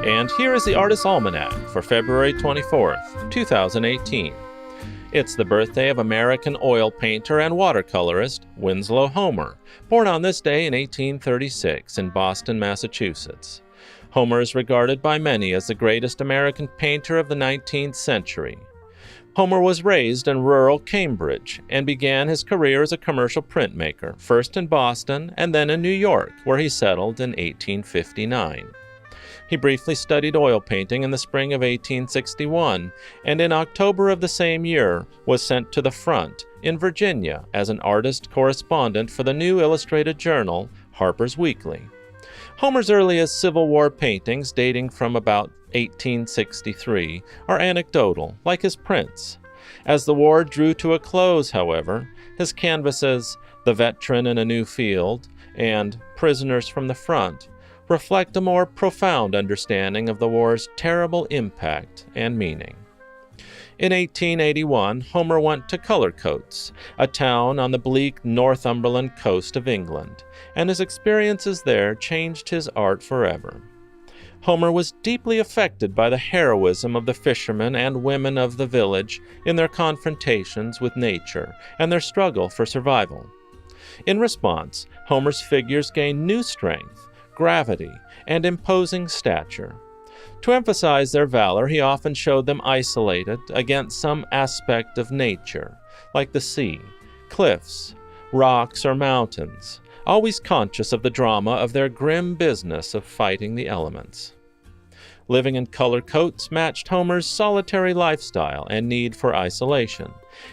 And here is the Artist's Almanac for February 24th, 2018. It's the birthday of American oil painter and watercolorist Winslow Homer, born on this day in 1836 in Boston, Massachusetts. Homer is regarded by many as the greatest American painter of the 19th century. Homer was raised in rural Cambridge and began his career as a commercial printmaker, first in Boston and then in New York, where he settled in 1859. He briefly studied oil painting in the spring of 1861, and in October of the same year was sent to the front in Virginia as an artist correspondent for the new illustrated journal, Harper's Weekly. Homer's earliest Civil War paintings, dating from about 1863, are anecdotal, like his prints. As the war drew to a close, however, his canvases, The Veteran in a New Field and Prisoners from the Front, reflect a more profound understanding of the war's terrible impact and meaning. In 1881, Homer went to Cullercoats, a town on the bleak Northumberland coast of England, and his experiences there changed his art forever. Homer was deeply affected by the heroism of the fishermen and women of the village in their confrontations with nature and their struggle for survival. In response, Homer's figures gained new strength, gravity, and imposing stature. To emphasize their valor, he often showed them isolated against some aspect of nature, like the sea, cliffs, rocks, or mountains, always conscious of the drama of their grim business of fighting the elements. Living in Cullercoats matched Homer's solitary lifestyle and need for isolation,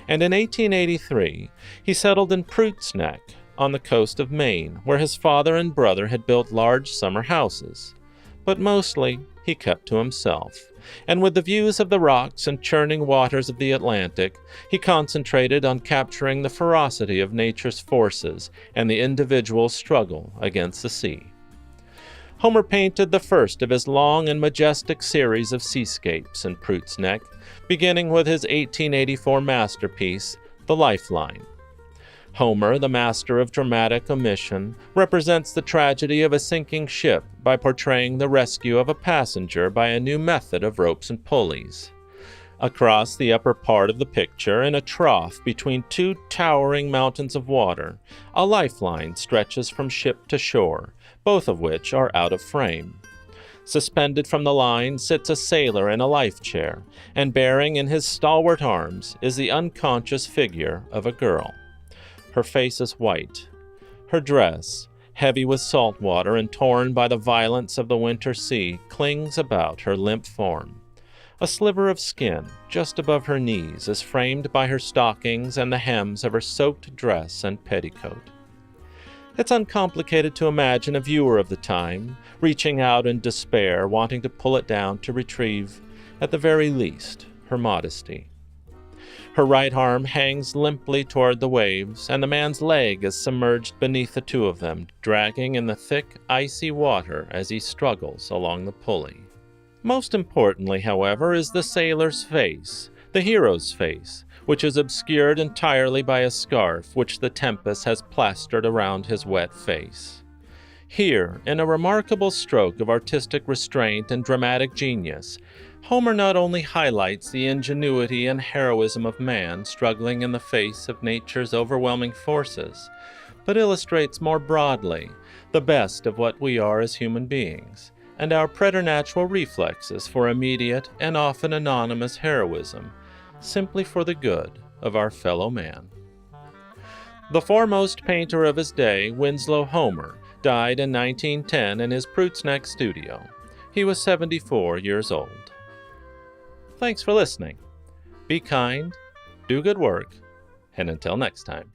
and in 1883 he settled in Prout's Neck on the coast of Maine, where his father and brother had built large summer houses. But mostly he kept to himself, and with the views of the rocks and churning waters of the Atlantic, he concentrated on capturing the ferocity of nature's forces and the individual's struggle against the sea. Homer painted the first of his long and majestic series of seascapes in Prout's Neck, beginning with his 1884 masterpiece, The Lifeline. Homer, the master of dramatic omission, represents the tragedy of a sinking ship by portraying the rescue of a passenger by a new method of ropes and pulleys. Across the upper part of the picture, in a trough between two towering mountains of water, a lifeline stretches from ship to shore, both of which are out of frame. Suspended from the line sits a sailor in a life chair, and bearing in his stalwart arms is the unconscious figure of a girl. Her face is white. Her dress, heavy with salt water and torn by the violence of the winter sea, clings about her limp form. A sliver of skin, just above her knees, is framed by her stockings and the hems of her soaked dress and petticoat. It's uncomplicated to imagine a viewer of the time, reaching out in despair, wanting to pull it down to retrieve, at the very least, her modesty. Her right arm hangs limply toward the waves, and the man's leg is submerged beneath the two of them, dragging in the thick, icy water as he struggles along the pulley. Most importantly, however, is the sailor's face, the hero's face, which is obscured entirely by a scarf which the tempest has plastered around his wet face. Here, in a remarkable stroke of artistic restraint and dramatic genius, Homer not only highlights the ingenuity and heroism of man struggling in the face of nature's overwhelming forces, but illustrates more broadly the best of what we are as human beings, and our preternatural reflexes for immediate and often anonymous heroism, simply for the good of our fellow man. The foremost painter of his day, Winslow Homer, died in 1910 in his Prout's Neck studio. He was 74 years old. Thanks for listening. Be kind, do good work, and until next time.